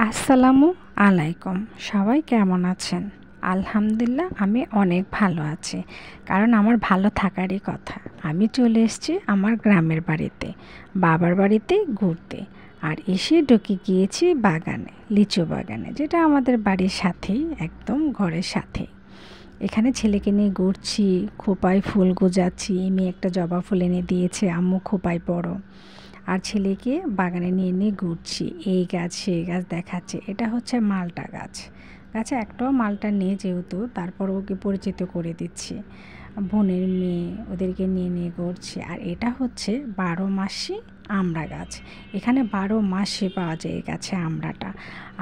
আসসালামু আলাইকুম। সবাই কেমন আছেন? আলহামদুলিল্লাহ আমি অনেক ভালো আছি, কারণ আমার ভালো থাকারই কথা। আমি চলে এসেছি আমার গ্রামের বাড়িতে, বাবার বাড়িতে ঘুরতে। আর এসে ঢুকে গিয়েছি বাগানে, লিচু বাগানে, যেটা আমাদের বাড়ির সাথেই, একদম ঘরের সাথেই। এখানে ছেলেকে নিয়ে ঘুরছি, খোঁপায় ফুল গোজাচ্ছি। মেয়ে একটা জবা ফুল এনে দিয়েছে, আম্মু খোঁপায় পড়ো। আর ছেলেকে বাগানে নিয়ে নিয়ে ঘুরছি, এই গাছ সেই গাছ দেখাচ্ছে। এটা হচ্ছে মালটা গাছ, গাছে একটাও মালটা নেই যেহেতু, তারপর ওকে পরিচিত করে দিচ্ছি। বোনের মেয়ে, ওদেরকে নিয়ে নিয়ে ঘুরছি। আর এটা হচ্ছে 12 মাসি আমড়া গাছ। এখানে 12 মাসে পাওয়া যায় এই গাছে আমড়াটা।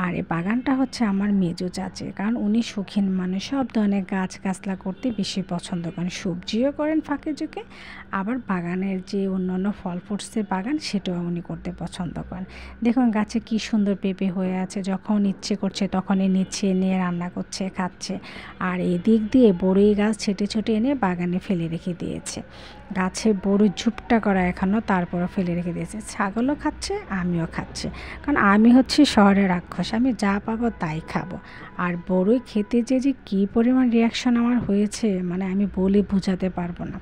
আর এই বাগানটা হচ্ছে আমার মেজো চাচি, কারণ উনি শৌখিন মানুষ, সব ধরনের গাছ গাছলা করতে বেশি পছন্দ করেন, সবজিও করেন ফাঁকে ঝুঁকে, আবার বাগানের যে অন্যান্য ফল ফ্রুটসের বাগান সেটাও উনি করতে পছন্দ করেন। দেখুন গাছে কি সুন্দর পেঁপে হয়ে আছে, যখন ইচ্ছে করছে তখনই নিচ্ছে, নিয়ে রান্না করছে, খাচ্ছে। আর এই দিক দিয়ে বড়ই গাছ ছেটে ছেটে এনে বাগানে ফেলে রেখে দিয়েছে। গাছে বড় ঝুপটা করা এখনও, তারপরও ফেলে রেখে দিয়েছে। ছাগলও খাচ্ছে, আমিও খাচ্ছি, কারণ আমি হচ্ছি শহরের রাক্ষস, আমি যা পাবো তাই খাবো। আর বড়ই খেতে যে কী পরিমাণ রিয়াকশন আমার হয়েছে, মানে আমি বলে বোঝাতে পারবো না।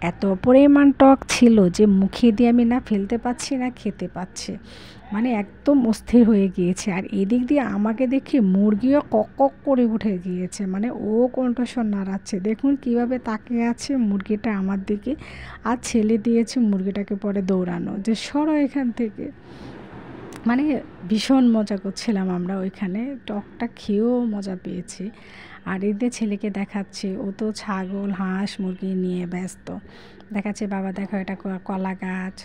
এত পরিমাণ টক ছিল যে মুখে দিয়ে আমি না ফেলতে পাচ্ছি না খেতে পাচ্ছি, মানে একদম অস্থির হয়ে গিয়েছে। আর এদিক দিয়ে আমাকে দেখে মুরগিও কক কক করে উঠে গিয়েছে, মানে ও কণ্ঠস্বর নাড়াচ্ছে। দেখুন কিভাবে তাকিয়ে আছে মুরগিটা আমার দিকে, আর ছেলে দিয়েছে মুরগিটাকে পরে দৌড়ানো, যে সরো এখান থেকে। মানে ভীষণ মজা করছিলাম আমরা ওইখানে, টকটা খেয়েও মজা পেয়েছি। আর এদের ছেলেকে দেখাচ্ছে, ও তো ছাগল হাঁস মুরগি নিয়ে ব্যস্ত। দেখাচ্ছে বাবা দেখো এটা কলা গাছ,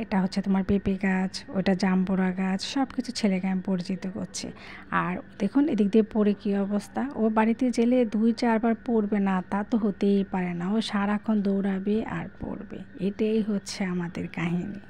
এটা হচ্ছে তোমার পেঁপে গাছ, ওটা জাম্বুরা গাছ, সব কিছু ছেলেকে আমি পরিচিত করছি। আর দেখুন এদিক দিয়ে পড়ে কী অবস্থা, ও বাড়িতে গেলে 2-4 বার পড়বে না তা তো হতেই পারে না, ও সারাক্ষণ দৌড়াবে আর পড়বে। এটাই হচ্ছে আমাদের কাহিনী।